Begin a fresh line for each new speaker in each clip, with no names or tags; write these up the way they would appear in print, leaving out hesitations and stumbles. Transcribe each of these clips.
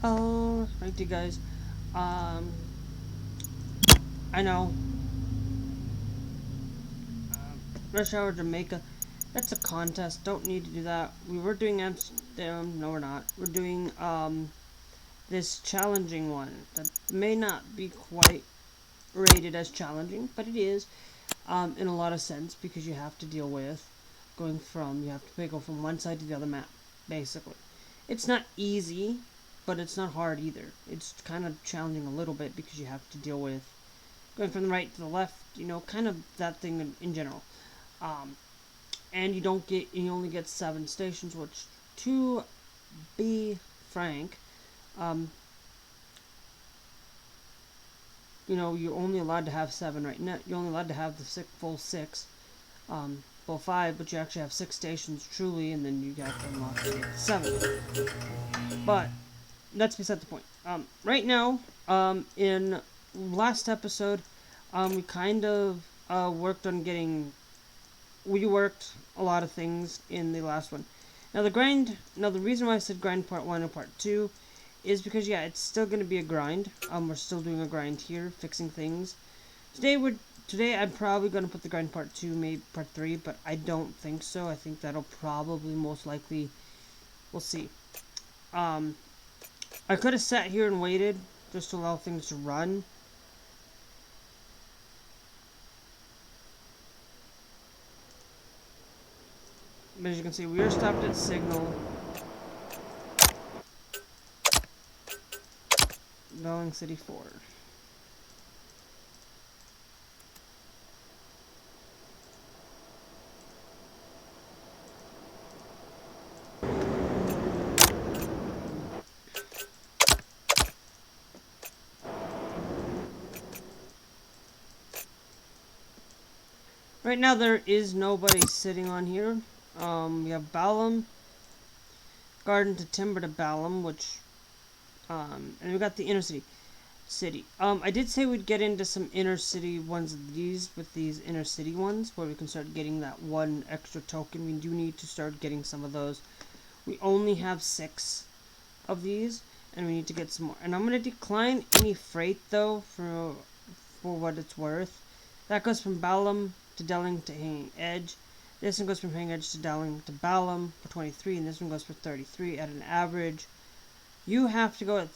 Alrighty guys, um, I know, Rush Hour Jamaica, that's a contest, don't need to do that. We were doing Amsterdam, no we're not. We're doing, this challenging one that may not be quite rated as challenging, but it is, in a lot of sense, because you have to deal with you have to go from one side to the other map, basically. It's not easy, but it's not hard either. It's kind of challenging a little bit because you have to deal with going from the right to the left, kind of that thing in general. Um, and you only get 7 stations, which, to be frank, um, you're only allowed to have 7 right now. You're only allowed to have the full 6, full 5, but you actually have 6 stations truly, and then you have to unlock the 7. But that's beside the point. Right now, in last episode, we kind of worked on getting. We worked a lot of things in the last one. Now the reason why I said grind part 1 and part 2 is because, yeah, it's still going to be a grind. We're still doing a grind here, fixing things. Today I'm probably going to put the grind part 2, maybe part 3, but I don't think so. I think that'll probably most likely, we'll see. I could have sat here and waited just to allow things to run. But as you can see, we are stopped at signal. Belling City 4. Right now there is nobody sitting on here. We have Balam, Garden to Timber to Balam, which, and we got the inner city. I did say we'd get into some inner city ones of these, with these inner city ones, where we can start getting that 1 extra token. We do need to start getting some of those. We only have 6 of these, and we need to get some more. And I'm going to decline any freight, though, for what it's worth. That goes from Balam to Delling to Hanging Edge. This one goes from Hanging Edge to Delling to Balam for 23, and this one goes for 33 at an average. You have to go at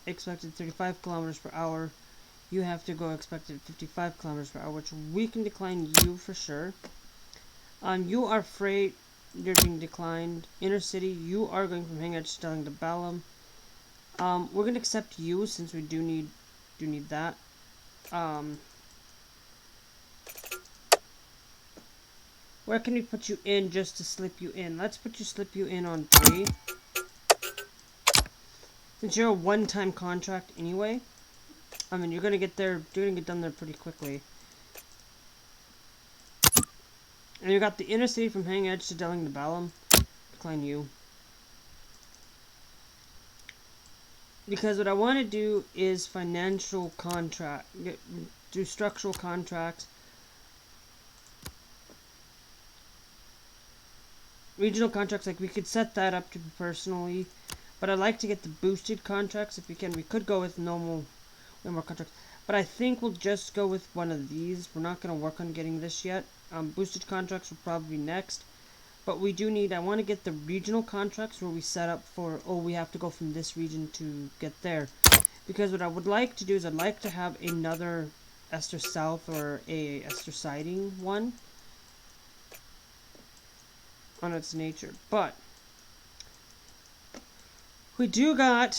expected 35 kilometers per hour. You have to go expected 55 kilometers per hour, which we can decline you for sure. You are freight. You're being declined. Inner city, you are going from Hanging Edge to Delling to Balam. We're going to accept you since we do need that. Where can we put you in just to slip you in? Let's slip you in on 3. Since you're a one-time contract anyway. I mean, you're gonna get done there pretty quickly. And you got the inner city from Hanging Edge to Delling to Balam. Decline you. Because what I want to do is do structural contracts. Regional contracts, like, we could set that up to personally, but I'd like to get the boosted contracts if we can. We could go with normal, way more contracts, but I think we'll just go with one of these. We're not going to work on getting this yet. Boosted contracts will probably be next, but I want to get the regional contracts where we set up for, we have to go from this region to get there. Because what I would like to do is I'd like to have another Esthar South or a Esthar Siding one on its nature, but we do got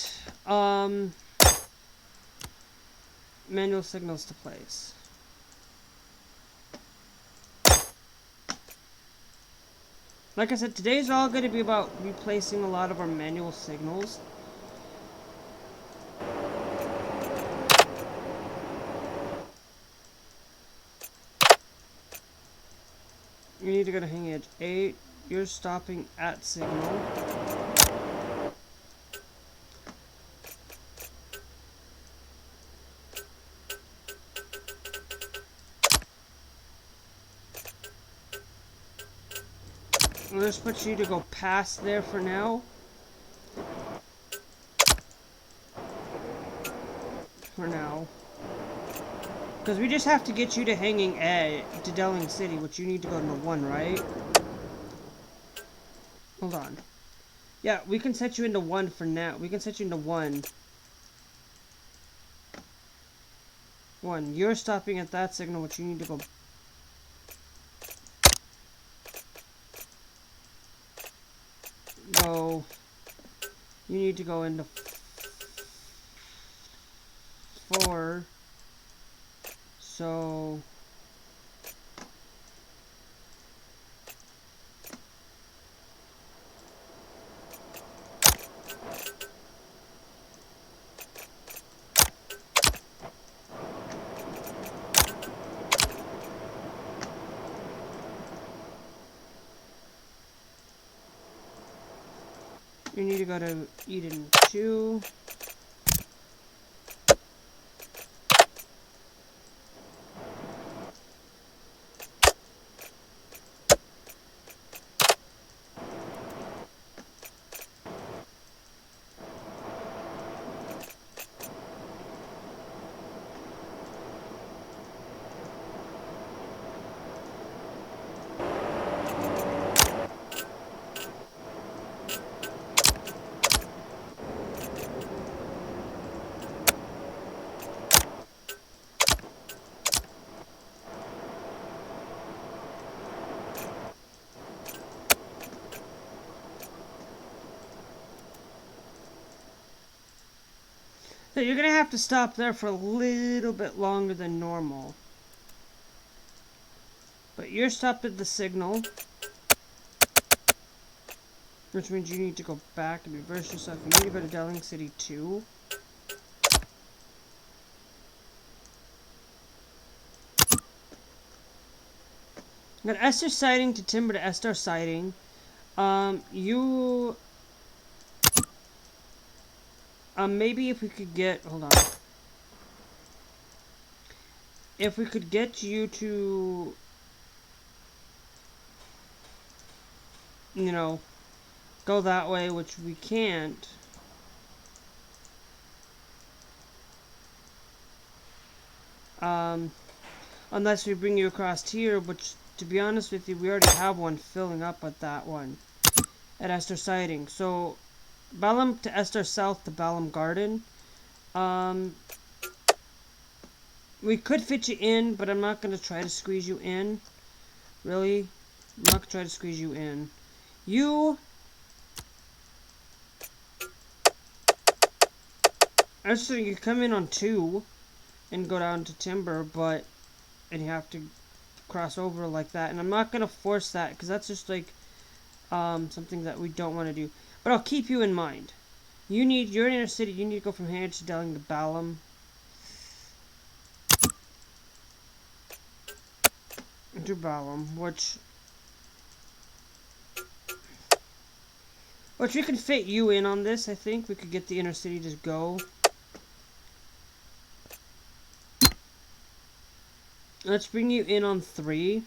manual signals to place. Like I said, today's all going to be about replacing a lot of our manual signals. You need to go to Hanging Edge 8. You're stopping at signal. Let's put you to go past there for now. for now. Because we just have to get you to Hanging Edge, to Delling City, which you need to go into 1, right? Hold on. Yeah, we can set you into 1 for now. We can set you into 1. 1. You're stopping at that signal, which you need to go... You need to go into 4. So... You need to go to Eden 2. So you're going to have to stop there for a little bit longer than normal. But you're stopped at the signal. Which means you need to go back and reverse yourself. You need to go to Delling City 2. Got Esther sighting to Timber to Esthar sighting. Maybe if we could get... Hold on. If we could get you to... You know... Go that way, which we can't. Unless we bring you across here, which, to be honest with you, we already have one filling up at that one. At Esthar sighting. So... Balam to Esthar South to Balam Garden. We could fit you in, but I'm not going to try to squeeze you in. Really? I'm not going to try to squeeze you in. Actually, you come in on 2 and go down to Timber, and you have to cross over like that. And I'm not going to force that, because that's just like something that we don't want to do. But I'll keep you in mind. You're in inner city, you need to go from here to Delling to Balam. To Balam, which we can fit you in on this, I think. We could get the inner city to go. Let's bring you in on 3.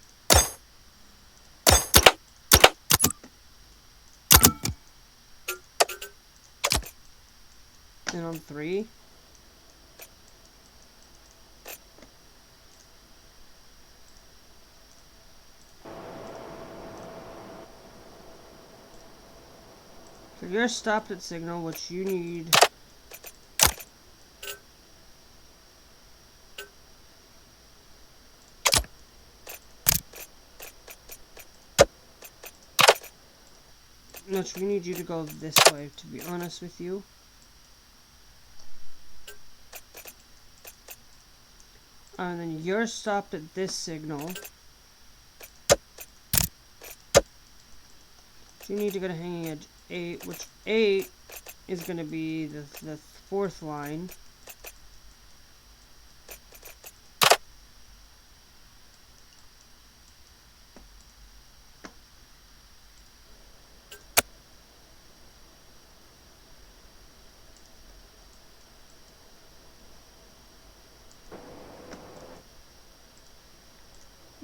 And on 3. So you're stopped at signal, which you need. Which we need you to go this way, to be honest with you. And then you're stopped at this signal. So you need to go to Hanging Edge 8, which 8 is going to be the 4th line.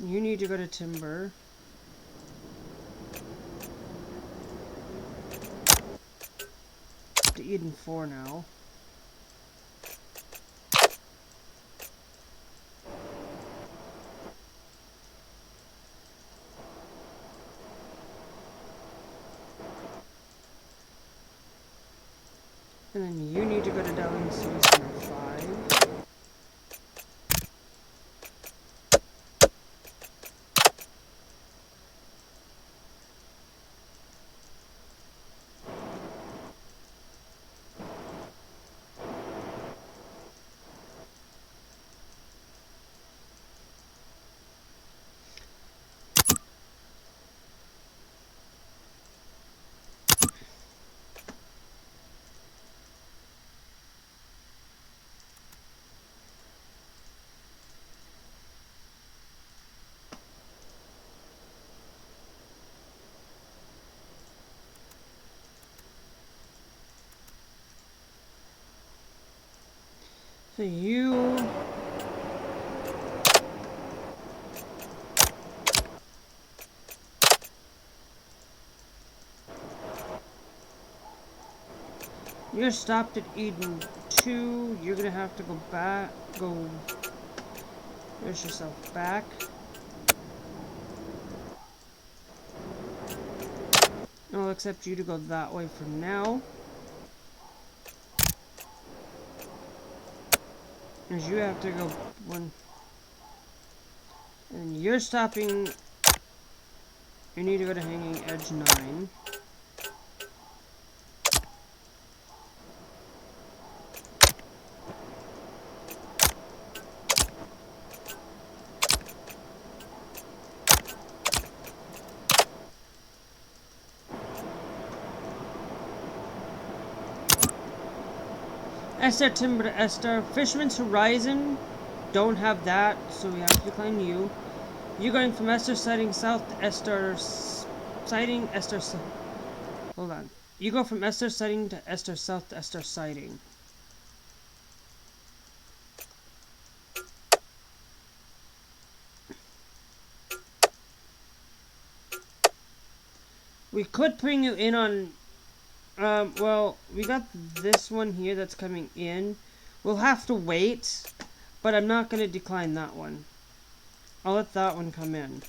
You need to go to Timber. To Eden 4 now. And then you need to go to Delling City Center 5. So you're stopped at Eden 2. You're gonna have to go back. There's yourself back. I'll accept you to go that way for now. As you have to go one. And you're stopping. You need to go to Hanging Edge 9. Esthar Timber to Esthar. Fisherman's Horizon don't have that, so we have to decline you. You're going from Esthar Sighting south to Esthar Sighting. Hold on. You go from Esthar Sighting to Esthar south to Esthar Sighting. We could bring you in on. Well, we got this one here that's coming in. We'll have to wait, but I'm not going to decline that one. I'll let that one come in.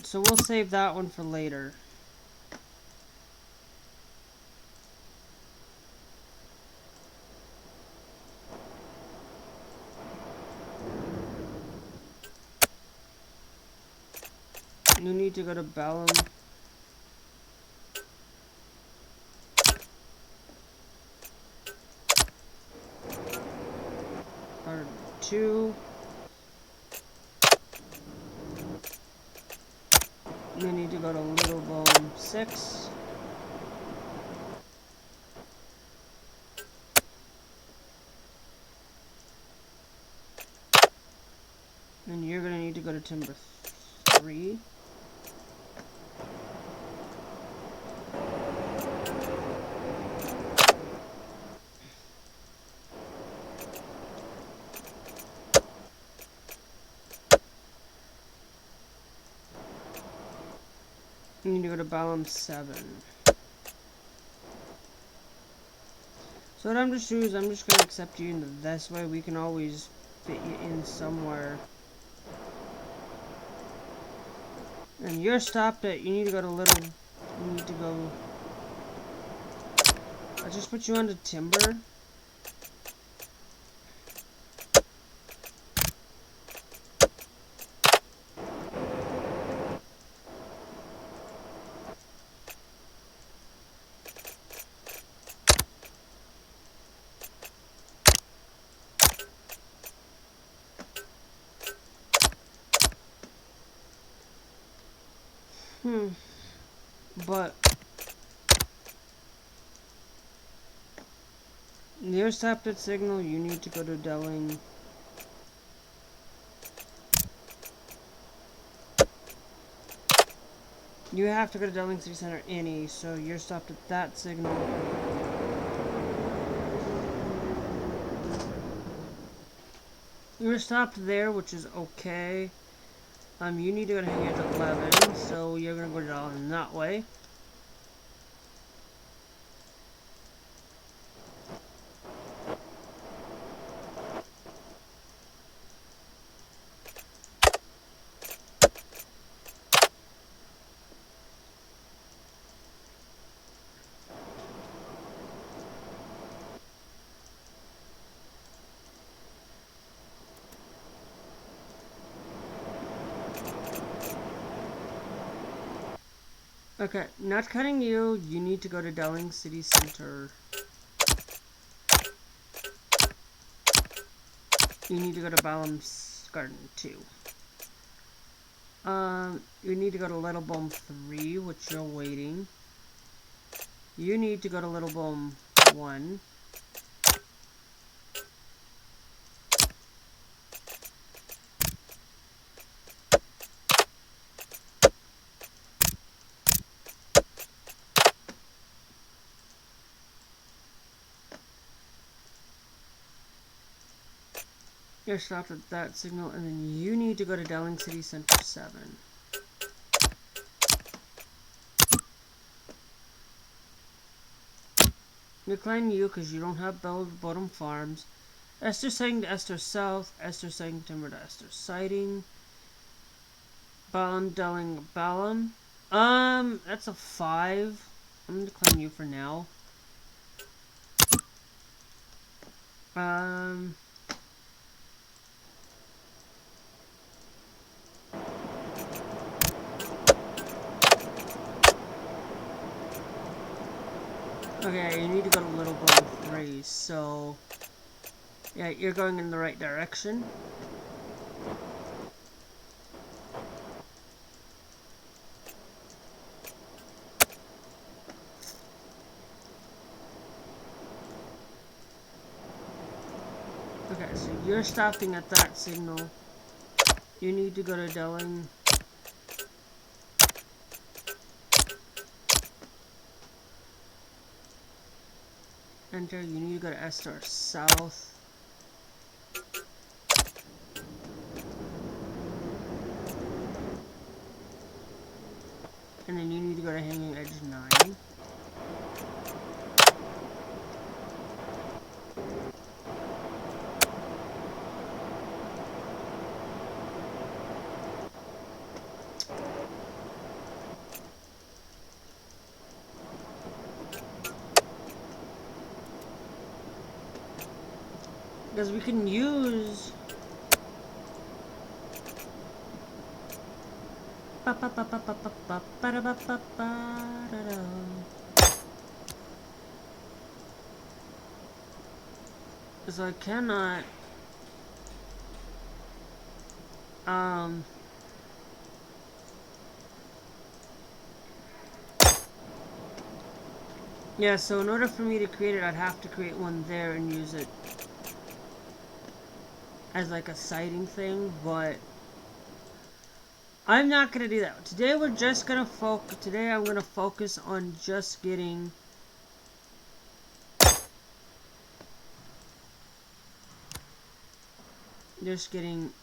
So we'll save that one for later. You need to go to Bellum. Or 2. You need to go to Little Bone 6. And you're going to need to go to Timber 3. You need to go to Ballum 7. So what I'm just doing is I'm just going to accept you into this way. We can always fit you in somewhere. And you're stopped at, you need to go to Little, you need to go, I just put you onto Timber. But you're stopped at Signal, you need to go to Delling. You have to go to Delling City Center any, so you're stopped at that Signal. You're stopped there, which is okay. You need to go to Hanging Edge 11, so you're gonna go to Delling that way. Okay, not cutting you. You need to go to Delling City Center. You need to go to Balam's Garden 2. You need to go to Little Boom 3, which you're waiting. You need to go to Little Boom 1. You're stopped at that signal, and then you need to go to Delling City Center 7. Decline you because you don't have Bottom Farms. Esther Sighting to Esther South. Esther Sighting Timber to Esther Sighting. Balam Delling Balam. That's a 5. I'm gonna decline you for now. Okay, you need to go to Little Bone 3, so... Yeah, you're going in the right direction. Okay, so you're stopping at that signal. You need to go to Delling. Enter, you need to go to Esthar South. And then you need to go to Hanging Edge 9. Because we can use... So I cannot... Yeah, so in order for me to create it, I'd have to create one there and use it as like a sighting thing, but I'm not gonna do that. Today we're just gonna focus, today I'm gonna focus on just getting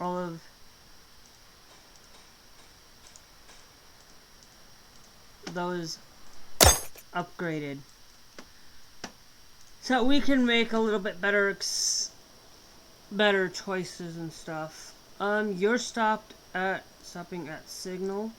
all of those upgraded. So we can make a little bit better choices and stuff. You're stopping at Signal.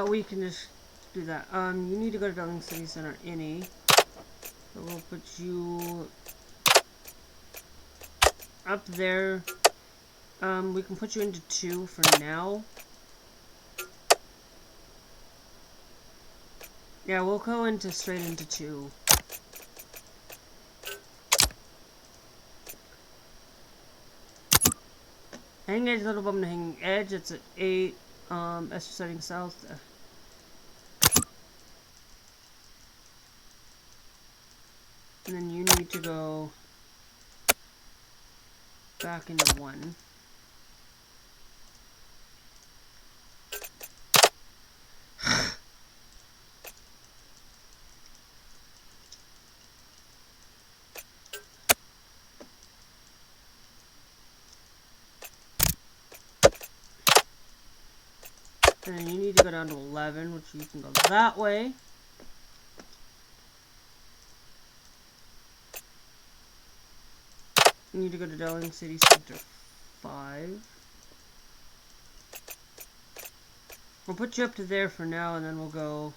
We can just do that. You need to go to Delling City Center any. So we'll put you up there. We can put you into 2 for now. Yeah, we'll go straight into 2. Hanging Edge, Little Bum to Hanging Edge, it's at 8. Esther Sighting South. And then you need to go back into 1. And then you need to go down to 11, which you can go that way. You need to go to Delling City Center 5. We'll put you up to there for now, and then we'll go...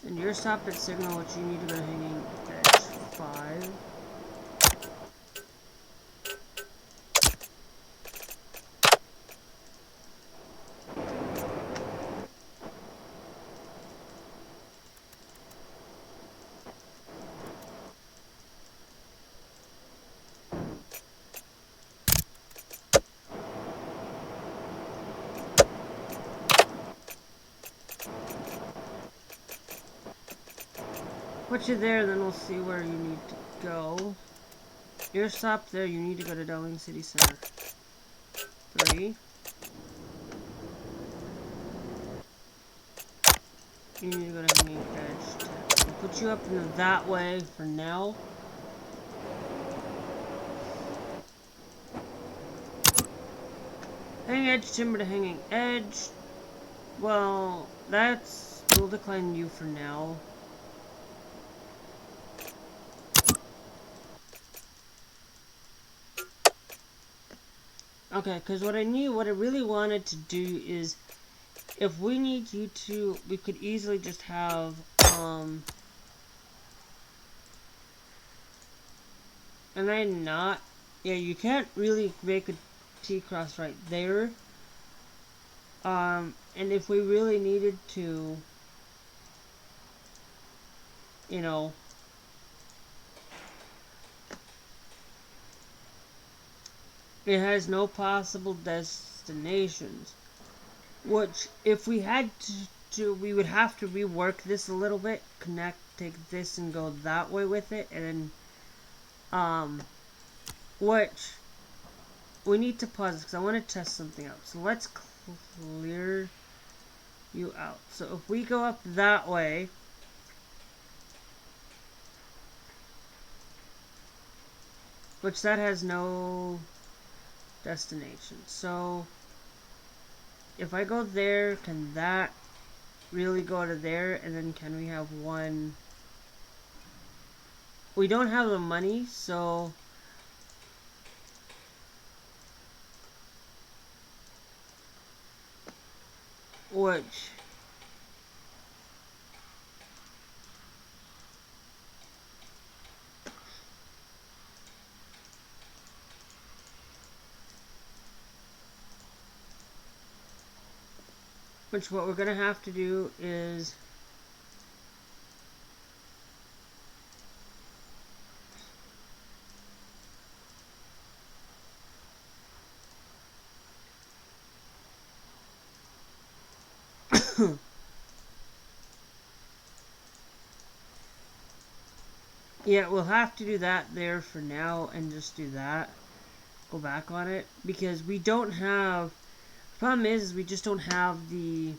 And you're stopped at Signal, which you need to go to Hanging Edge 5. Put you there, then we'll see where you need to go. You're stopped there, you need to go to Delling City Center 3. You need to go to Hanging Edge 10. We'll put you up into that way for now. Hanging Edge Timber to Hanging Edge. Well, we'll decline you for now. Okay, because what I really wanted to do is, if we need you to, we could easily just have, and I'm not, yeah, you can't really make a T-cross right there. And if we really needed to, you know, it has no possible destinations. Which, if we had to, we would have to rework this a little bit. Take this and go that way with it. And then, which, we need to pause because I want to test something out. So let's clear you out. So if we go up that way, which that has no destination. So if I go there, can that really go to there? And then can we have one? We don't have the money, so which what we're gonna have to do is yeah, we'll have to do that there for now and just do that. Go back on it because we don't have. The problem is we just don't have the.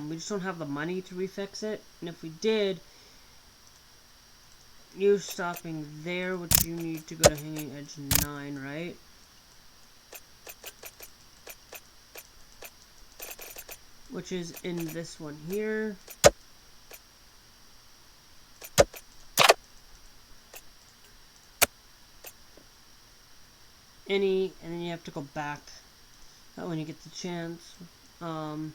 We just don't have the money to refix it, and if we did, you're stopping there, which you need to go to Hanging Edge 9, right? Which is in this one here. And then you have to go back when you get the chance. And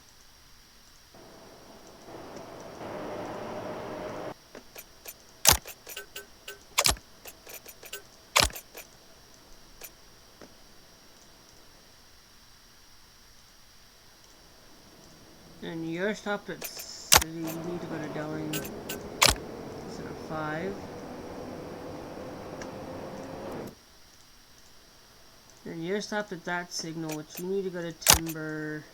you're stopped at City. You need to go to Delling Center 5. And you're stopped at that signal, which you need to go to Timber.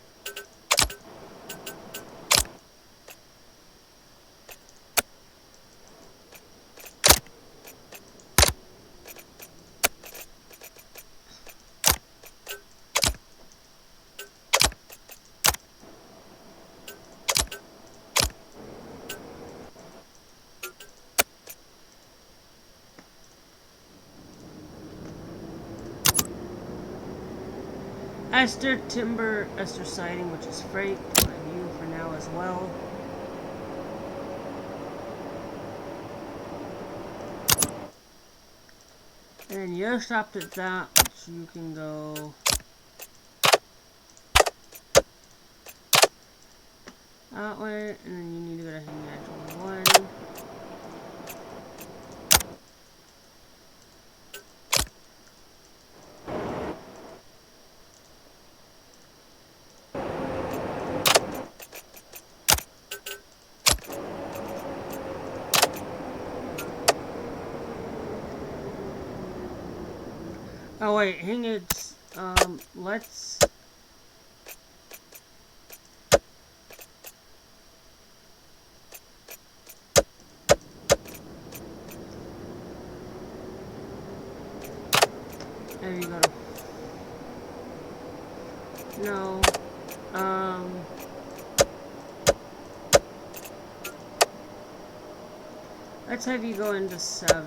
Esthar, timber, esthar siding, which is freight, but you for now as well. And you're stopped at that, which you can go that way, and then you need to go to hanging edge 1. Oh wait, hang it. Let's. There you go. No. Let's have you go into 7.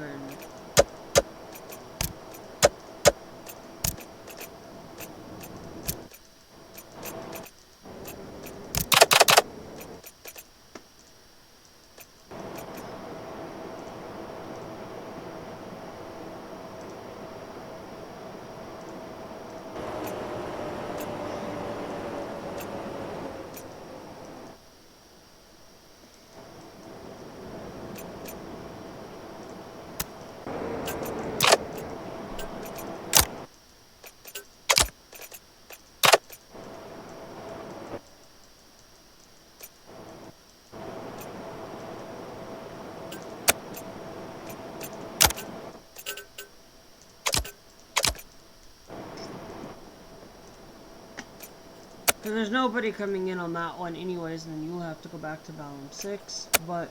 Because there's nobody coming in on that one anyways, and then you'll have to go back to Balum 6, but...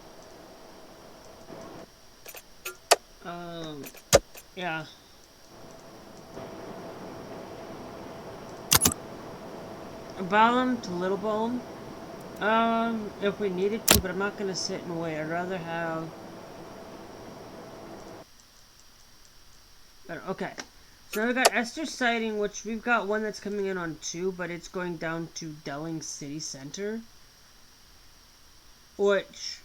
yeah. Balum to Little Balum. If we needed to, but I'm not gonna sit and wait. I'd rather have... Okay. So we got esthar siding, which we've got one that's coming in on 2, but it's going down to Delling City Center. Which,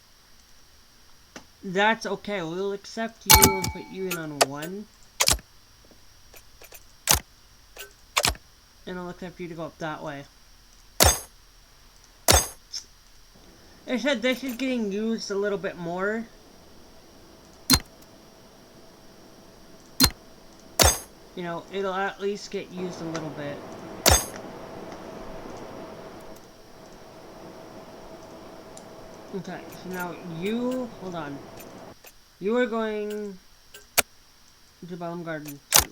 that's okay. We'll accept you and put you in on 1. And I'll accept you to go up that way. They said this is getting used a little bit more. You know, it'll at least get used a little bit. Okay, so now you, hold on. You are going to Balum Garden 2.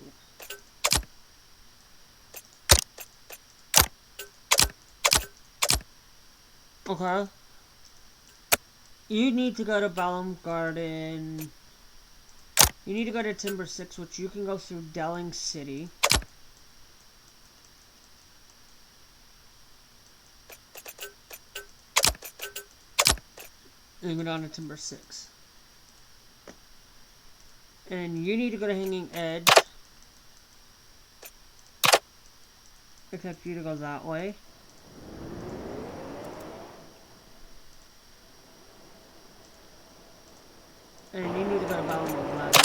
Okay. You need to go to Balum Garden. You need to go to Timber 6, which you can go through Delling City. And go down to Timber 6. And you need to go to Hanging Edge. Except for you to go that way. And you need to go to Balum 11.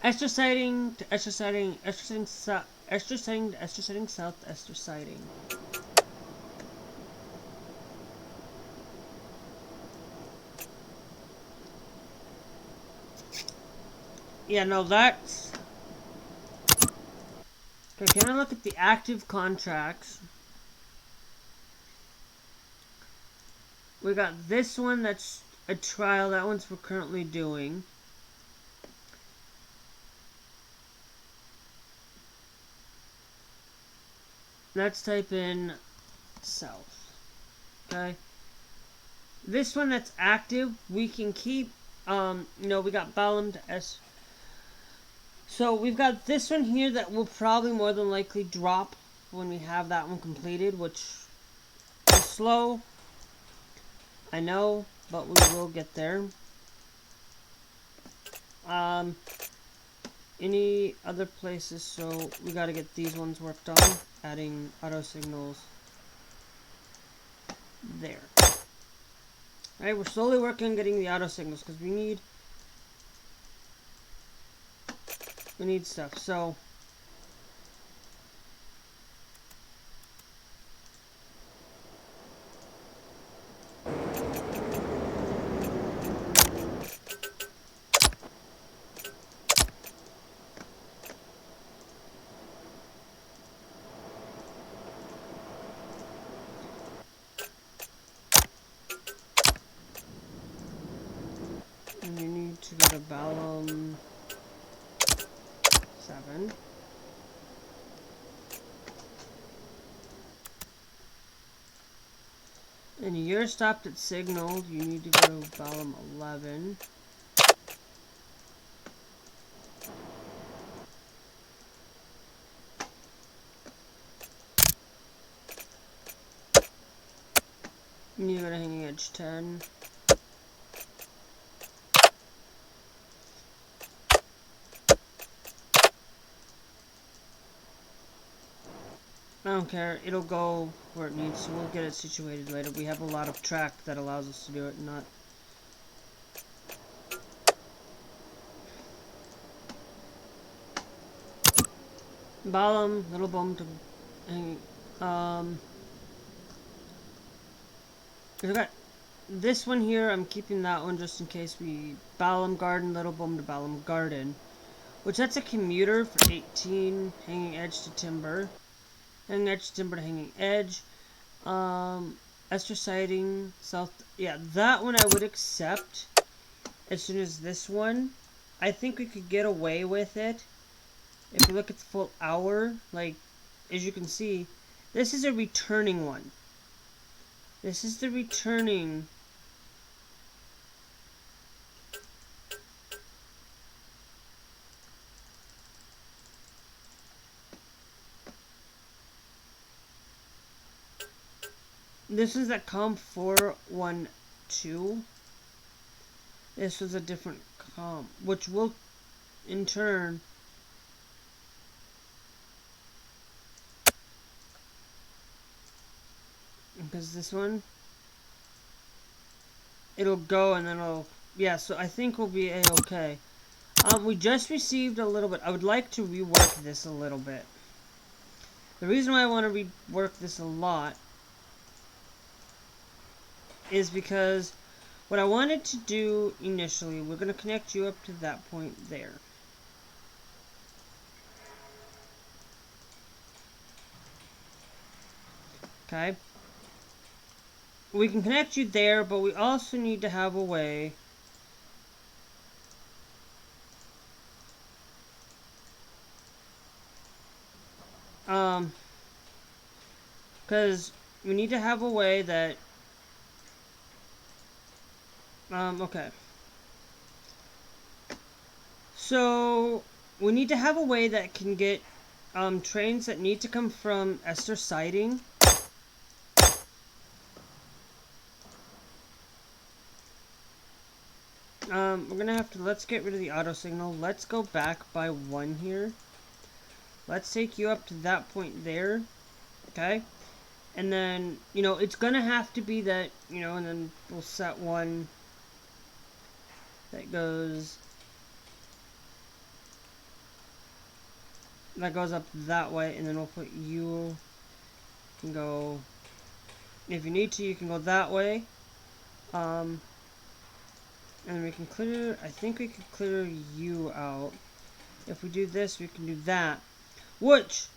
Esthar siding to esthar siding, esthar siding south, esthar siding to esthar siding south, esthar siding. Yeah, no, that's... Okay, can I look at the active contracts? We got this one that's a trial, that one's we're currently doing. Let's type in south. Okay. This one that's active, we can keep, you know, we got Balum to S. So we've got this one here that will probably more than likely drop when we have that one completed, which is slow, I know, but we will get there. Any other places? So we got to get these ones worked on, adding auto signals there. Alright, we're slowly working on getting the auto signals because we need stuff. So and you need to go to Balum 7. And you're stopped at signal. You need to go to Balum 11. You need to go to Hanging Edge 10. I don't care. It'll go where it needs to. We'll get it situated later. We have a lot of track that allows us to do it, not... Balum, little bomb to... I got this one here. I'm keeping that one just in case we... Balum Garden, little bomb to Balum Garden. Which that's a commuter for 18. Hanging Edge to Timber. Hanging Edge to Timber to Hanging Edge. Esthar Siding, South... Yeah, that one I would accept as soon as this one. I think we could get away with it. If you look at the full hour, like, as you can see, this is a returning one. This is the returning... This is that comp 412. This was a different comp, which will, in turn... Because this one... It'll go and then it'll... Yeah, so I think we'll be A-okay. We just received a little bit... I would like to rework this a little bit. The reason why I want to rework this a lot is because what I wanted to do initially, we're going to connect you up to that point there. Okay. We can connect you there, but we also need to have a way because we need to have a way that okay. So we need to have a way that can get trains that need to come from Esthar Siding. We're gonna have to, let's get rid of the auto signal. Let's go back by 1 here. Let's take you up to that point there. Okay? And then, you know, it's gonna have to be that, you know, and then we'll set one that goes up that way, and then we'll put you can go, if you need to, you can go that way. And we can clear, I think we can clear you out. If we do this, we can do that. Which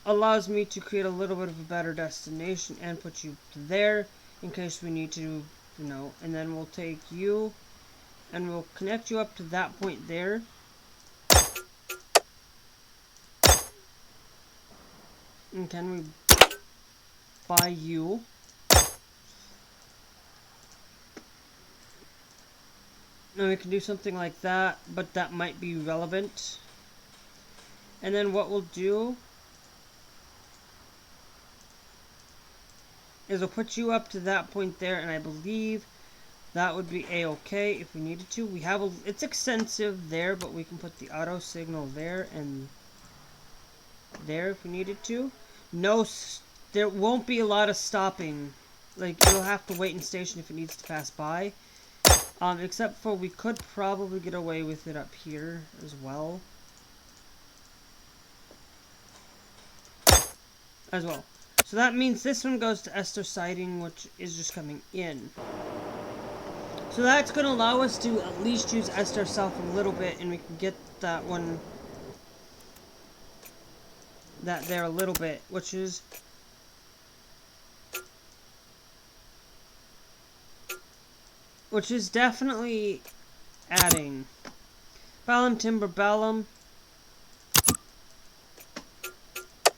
allows me to create a little bit of a better destination and put you there in case we need to, you know. And then we'll take you and we'll connect you up to that point there. And can we buy you? And we can do something like that, but that might be relevant. And then what we'll do is we'll put you up to that point there, and I believe that would be a-okay if we needed to. We have it's extensive there, but we can put the auto signal there and there if we needed to. No, there won't be a lot of stopping. Like, you'll have to wait in station if it needs to pass by. Except for we could probably get away with it up here as well. So that means this one goes to esthar siding, which is just coming in. So that's going to allow us to at least use esthar self a little bit, and we can get that one, that there a little bit, which is definitely adding. Ballam, timber, ballam.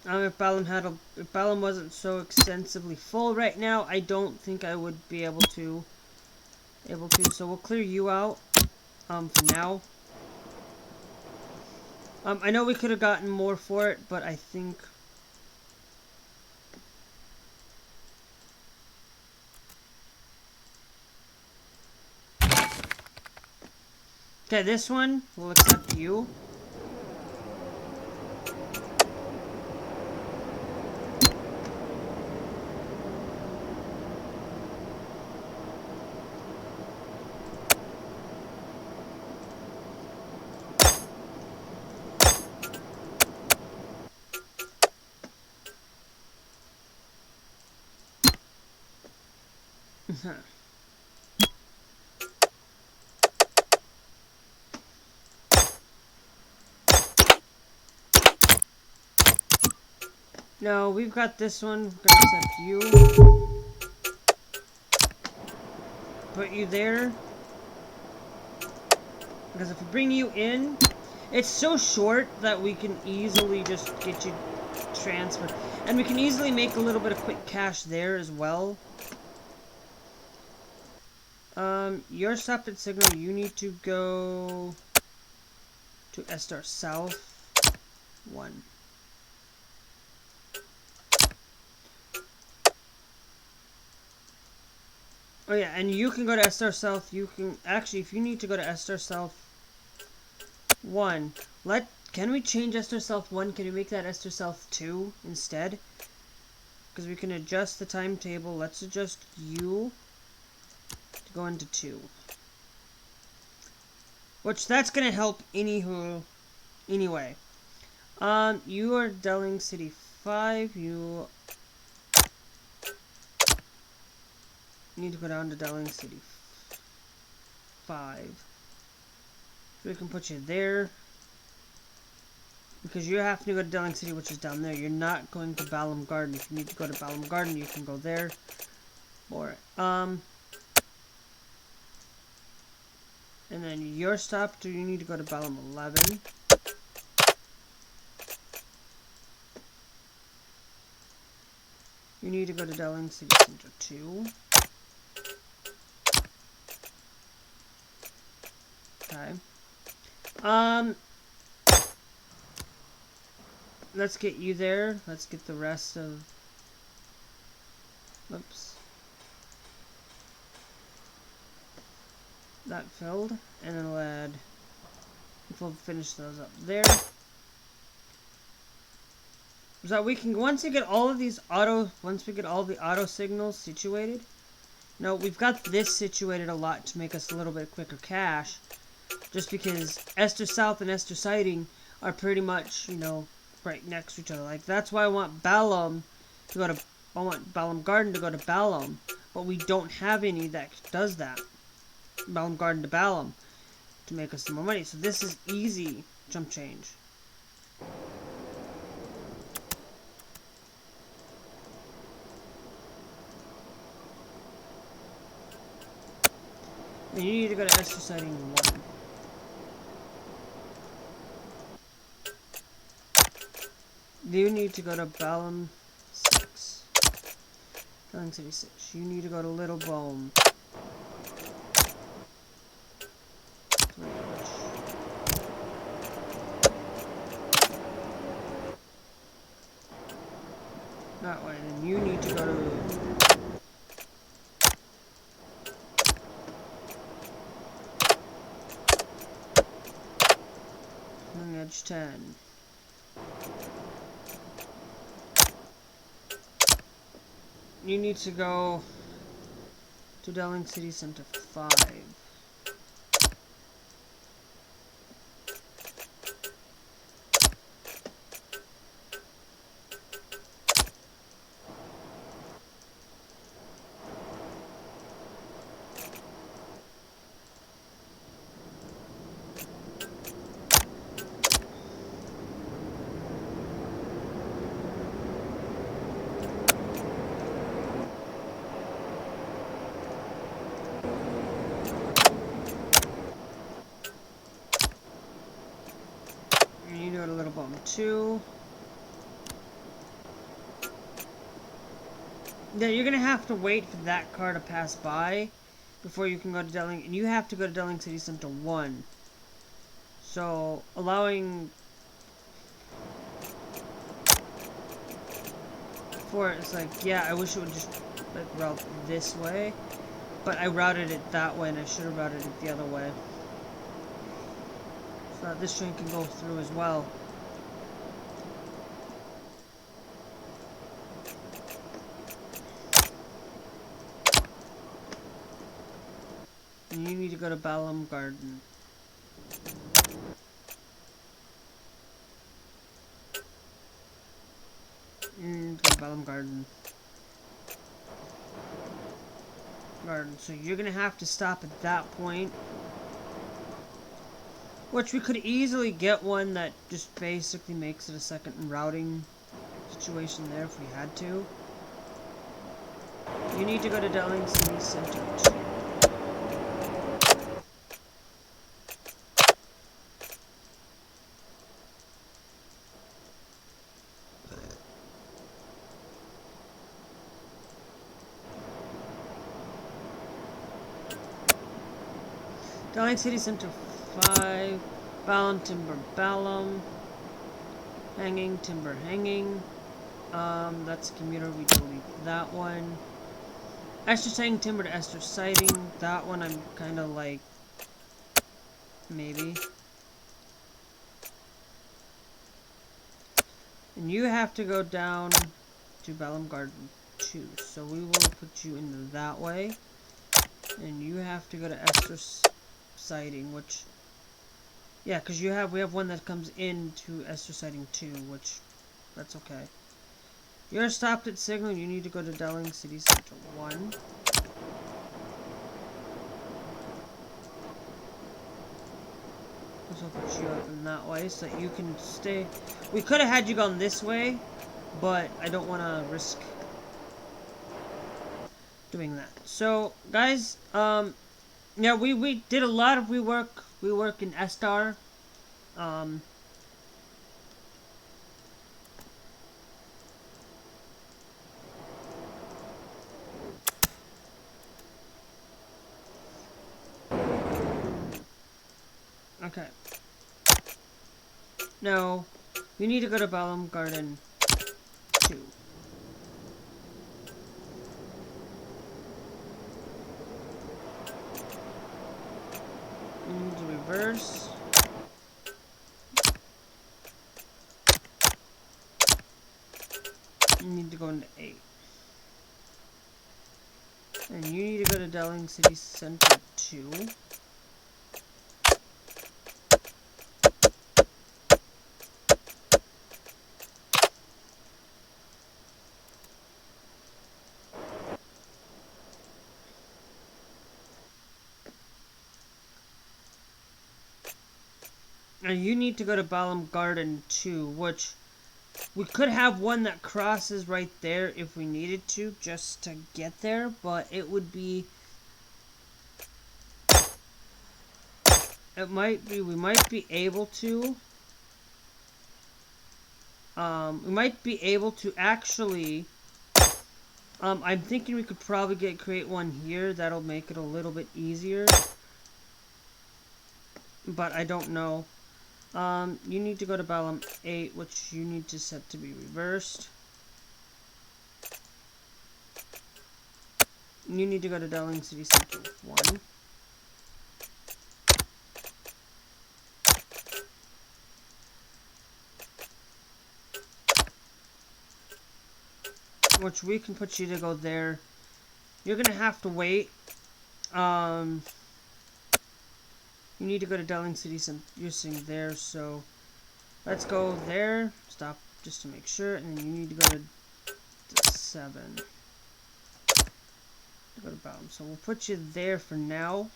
If Ballam wasn't so extensively full right now, I don't think I would be able to. So we'll clear you out for now. I know we could have gotten more for it, but I think okay, this one will accept you. No, we've got this one. We're gonna accept you. Put you there. Because if we bring you in, it's so short that we can easily just get you transferred. And we can easily make a little bit of quick cash there as well. Your stopped at signal, you need to go to esthar south 1. Oh yeah, and you can go to esthar south. You can actually, if you need to go to esthar south 1, can we change esthar south 1? Can we make that esthar south 2 instead? Because we can adjust the timetable. Let's adjust you to go into 2. Which that's gonna help anyway. You are Delling City 5. You need to go down to Delling City 5. So we can put you there. Because you have to go to Delling City, which is down there. You're not going to Ballam Garden. If you need to go to Ballam Garden, you can go there. Or, and then you're stopped, you need to go to Ballam 11. You need to go to Delling City Center 2. Okay. Let's get you there. Let's get the rest of... Oops. That filled. And then we'll add... We'll finish those up there. So we can, once we get all the auto signals situated. No, we've got this situated a lot to make us a little bit quicker cash. Just because esthar south and esthar siding are pretty much, you know, right next to each other. Like, that's why I want Ballam to go to... I want Ballam Garden to go to Ballam. But we don't have any that does that. Ballam Garden to Ballam. To make us some more money. So this is easy jump change. And you need to go to esthar siding 1. You need to go to Ballam 6. Delling City 6. You need to go to Little Bome. that way. And you need to go to edge 10. You need to go to Delling City Center 5. You do it a little bomb 2. Yeah, you're gonna have to wait for that car to pass by before you can go to Delling, and you have to go to Delling City Center 1. So, allowing for it's like, yeah, I wish it would just like route this way, but I routed it that way, and I should have routed it the other way. So that this train can go through as well. And you need to go to Balam Garden. And go to Balam Garden. So you're gonna have to stop at that point. Which we could easily get one that just basically makes it a second routing situation there if we had to. You need to go to Delling City Center 2. Delling City Center 5. Balam Timber Balam. Hanging Timber Hanging. That's commuter, we delete that one. Esther Sighting Timber to Esther Sighting. That one I'm kind of like, maybe. And you have to go down to Balam Garden 2. So we will put you into that way. And you have to go to Esther Sighting, which, yeah, because we have one that comes into Esther Sighting 2, which, that's okay. You're stopped at Signal, you need to go to Delling City Center 1. So I'll put you up in that way so that you can stay. We could have had you gone this way, but I don't want to risk doing that. So, guys, yeah, we did a lot of rework. We work in esthar. Okay. Now, you need to go to Balam Garden 2. You need to reverse. You need to go into 8. And you need to go to Delling City Center 2. And you need to go to Balam Garden 2, which we could have one that crosses right there if we needed to, just to get there, but it would be... we might be able to... we might be able to actually... I'm thinking we could probably create one here, that'll make it a little bit easier. But I don't know. You need to go to Balam 8, which you need to set to be reversed. you need to go to Delling City Center 1. Which we can put you to go there. You're gonna have to wait. You need to go to Delling City Center. You're sitting there, so let's go there. Stop just to make sure, and then you need to go to 7. Go to bottom. So we'll put you there for now.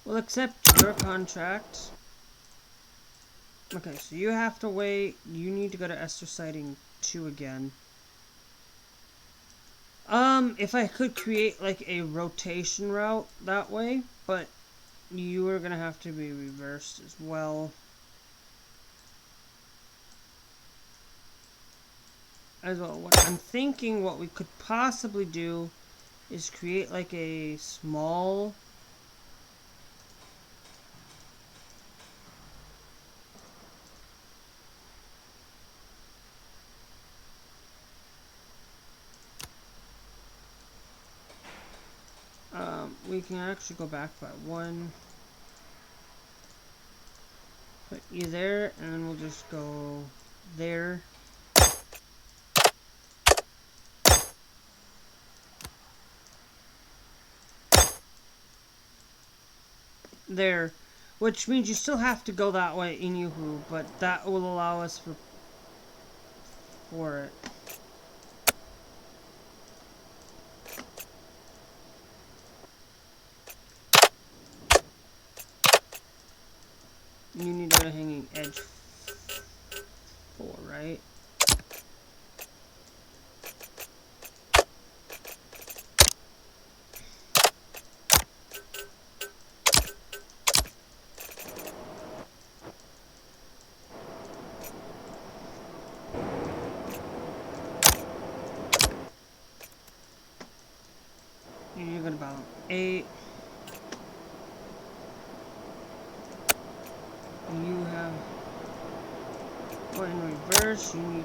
We'll accept your contract. Okay, so you have to wait. You need to go to esthar sighting 2 again. If I could create like a rotation route that way, but you are gonna have to be reversed as well. What I'm thinking, what we could possibly do is create like a small we can actually go back by 1. Put you there, and then we'll just go there. There. Which means you still have to go that way in Yoo-hoo, but that will allow us for it. You need to go to hanging edge 4, right? You need to go to bottom 8. You have go in reverse. You need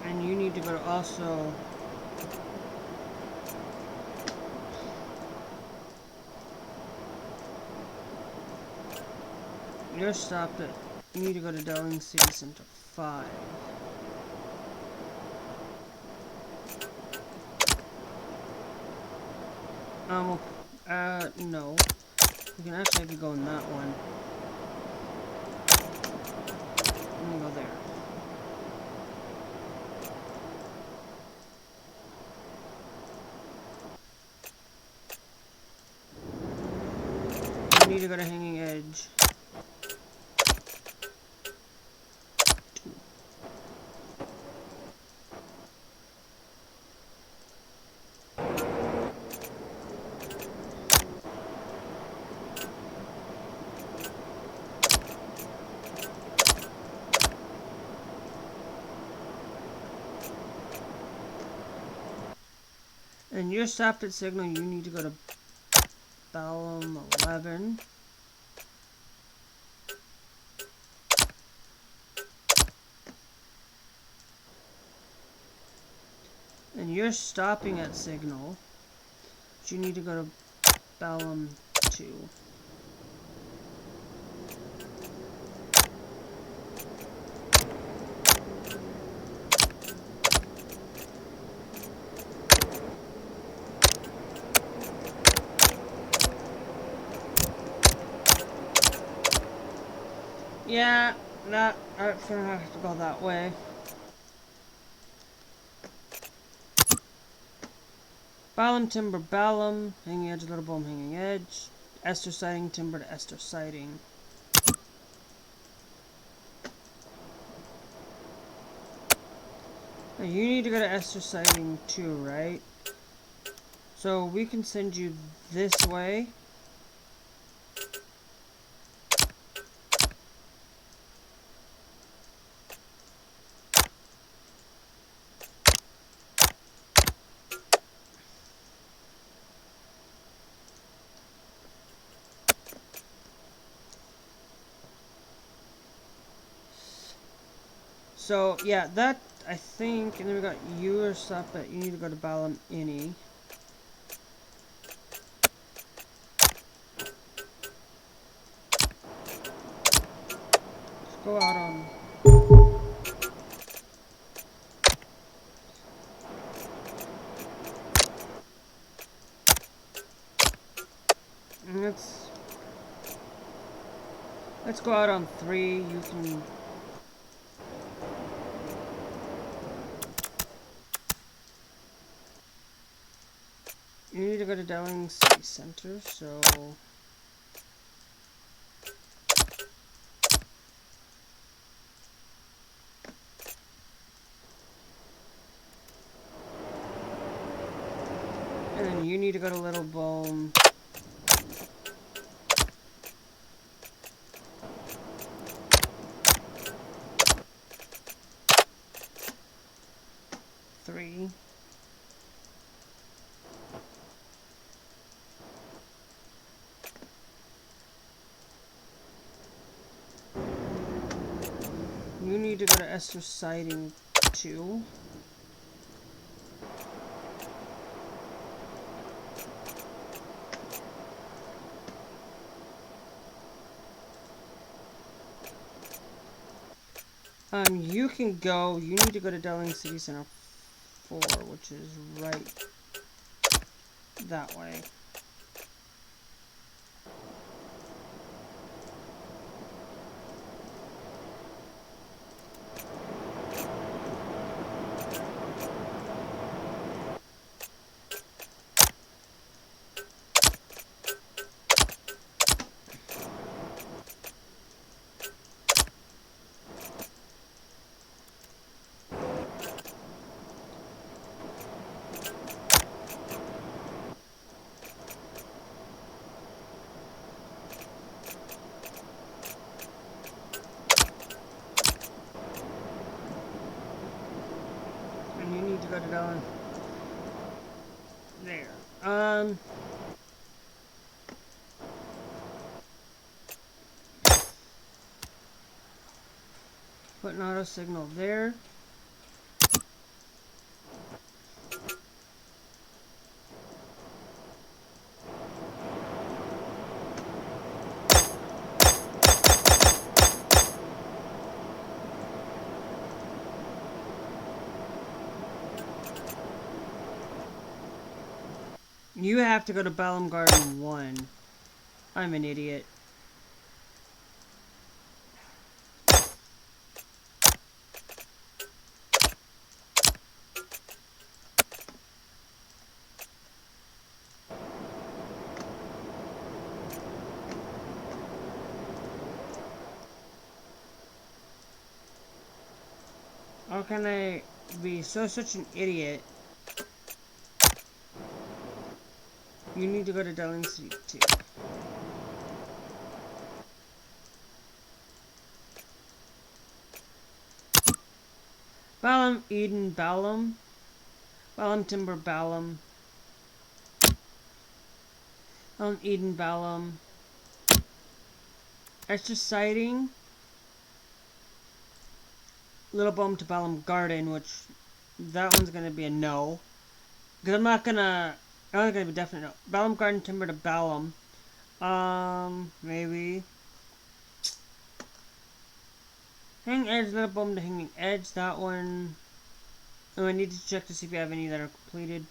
and you need to go to also you're stopped at you need to go to Delling City Center 5. No. You can actually have you go in that one. I'm gonna go there. You need to go to hanging edge. And you're stopped at signal, you need to go to Ballum 11. And you're stopping at signal, but you need to go to Ballum 2. Yeah, that I'm gonna have to go that way. Ballum timber ballum, hanging edge little boom hanging edge, esthar sighting timber to esthar sighting. Now you need to go to esthar sighting too, right? So we can send you this way. So yeah, that I think, and then we got you or stuff, but you need to go to Balam Ini. Let's go out on. Let's go out on 3. You can. You need to go to Dowling City Center, so. And then you need to go to Little Bone. Three. You need to go to Esthar Siding 2. You can go. You need to go to Dowling City Center 4, which is right that way. And you need to go to Dowling. There. Put an auto signal there. You have to go to Balam Garden 1. I'm an idiot. How can I be such an idiot? You need to go to Dowling City 2. Balam, Eden, Balam. Balam, Timber, Balam. Balam, Eden, Balam. Extra Sighting. Little Bone to Balam Garden, which that one's gonna be a no. Because I'm not gonna be definite no. Balam Garden, Timber to Balam. Maybe. Hanging Edge, Little Bone to Hanging Edge. That one. Oh, I need to check to see if you have any that are completed.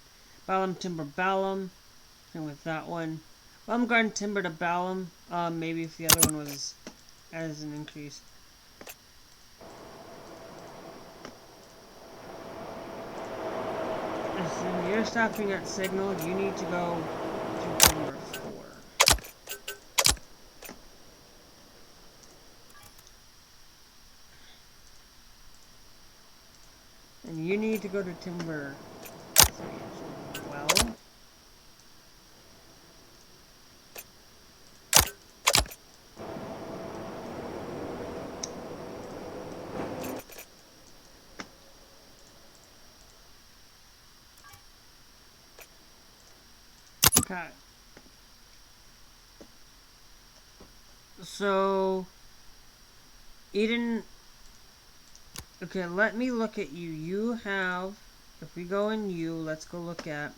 Balam, Timber, Balam. And with that one. Balam Garden, Timber to Balam. Maybe if the other one was as an increase. If you're stopping at Signal, you need to go to Timber 4. And you need to go to Timber 3 as well. Okay. So, Eden Okay, let me look at you. You have, if we go in you, let's go look at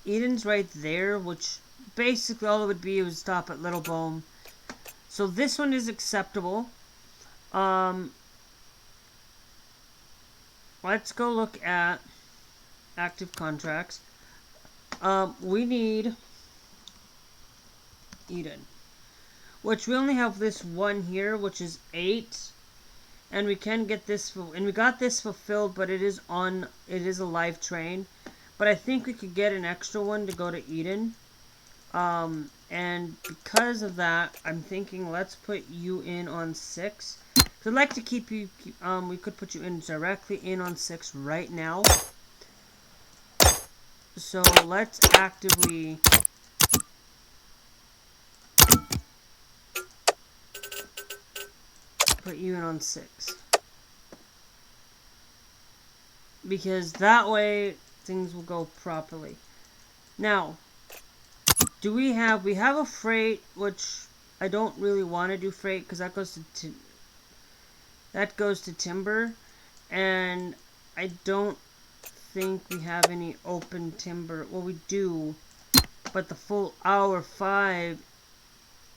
Eden's right there, which basically all it would be was stop at Little Bone. So this one is acceptable. Let's go look at active contracts. We need Eden, which we only have this one here, which is 8, and we can get this, and we got this fulfilled, but it is a live train, but I think we could get an extra one to go to Eden, and because of that, I'm thinking let's put you in on 6. So I'd like to keep you, we could put you in directly in on 6 right now. So let's actively put you in on 6. Because that way things will go properly. Now, we have a freight, which I don't really want to do freight because that goes to timber, and I don't think we have any open timber. Well, we do, but the full hour 5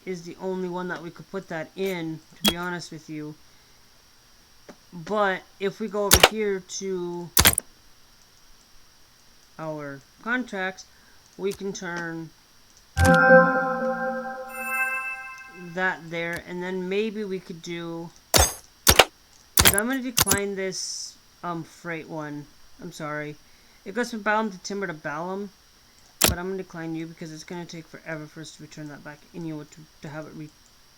is the only one that we could put that in, to be honest with you. But if we go over here to our contracts, we can turn that there, and then maybe we could do, because I'm going to decline this freight one. I'm sorry. It goes from Balam to Timber to Balam, but I'm going to decline you because it's going to take forever for us to return that back in you to have it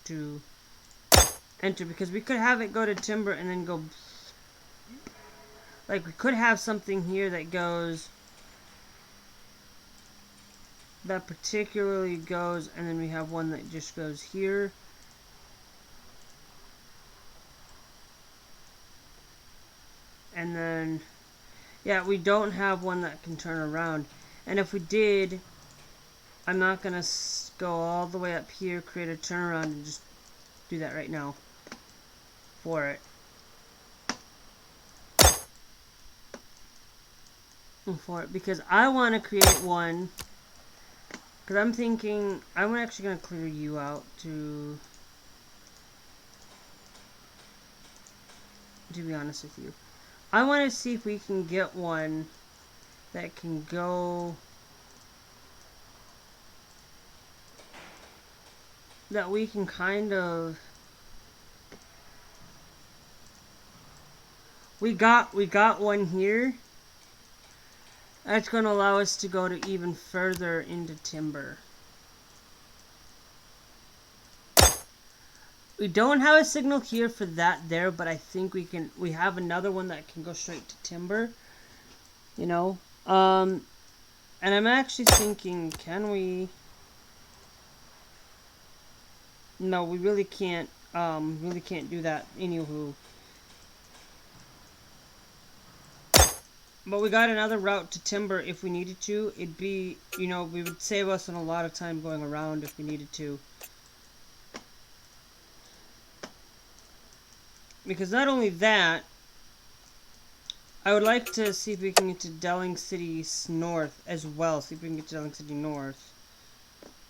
to enter, because we could have it go to Timber and then go, like we could have something here that goes, that particularly goes, and then we have one that just goes here. And then, yeah, we don't have one that can turn around. And if we did, I'm not going to go all the way up here, create a turnaround, and just do that right now for it. Because I want to create one. Because I'm thinking, I'm actually going to clear you out to be honest with you. I want to see if we can get one that can go, that we can kind of, we got one here. That's going to allow us to go to even further into timber. We don't have a signal here for that there, but I think we have another one that can go straight to timber. You know? And I'm actually thinking, can we? No, we really can't do that, anywho. But we got another route to timber if we needed to. It'd be, we would save us a lot of time going around if we needed to. Because not only that, I would like to see if we can get to Delling City North as well. See if we can get to Delling City North.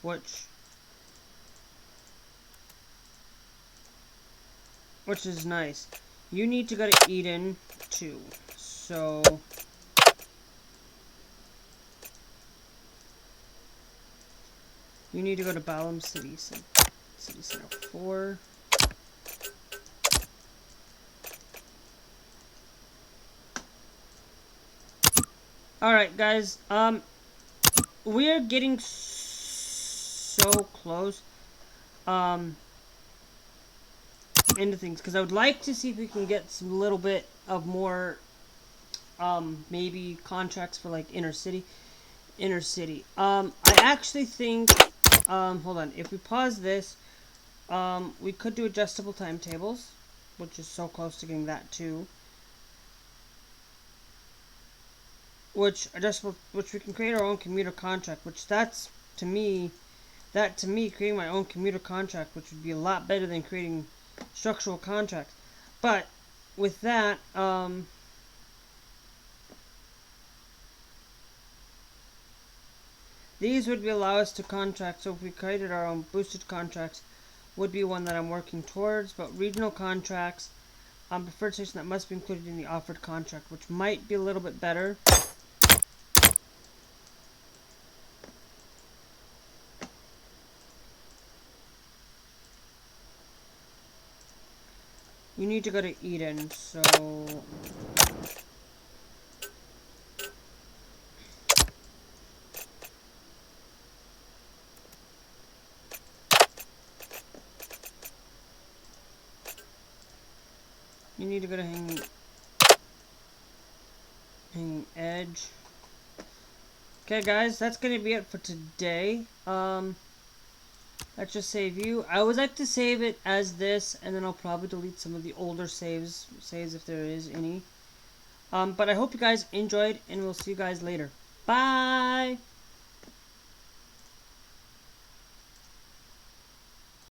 Which is nice. You need to go to Eden too. So you need to go to Balam City Center 4. Alright, guys. We're getting so close into things, because I would like to see if we can get some little bit of more maybe contracts for like inner city. I actually think hold on, if we pause this, we could do adjustable timetables, which is so close to getting that too. Which we can create our own commuter contract, which that's to me creating my own commuter contract, which would be a lot better than creating structural contracts. But with that, these would allow us to contract. So if we created our own boosted contracts, would be one that I'm working towards. But regional contracts, preferred station that must be included in the offered contract, which might be a little bit better. You need to go to Eden, so you need to go to Hanging Edge. Okay, guys, that's gonna be it for today. Let's just save you. I would like to save it as this, and then I'll probably delete some of the older saves if there is any. But I hope you guys enjoyed, and we'll see you guys later. Bye!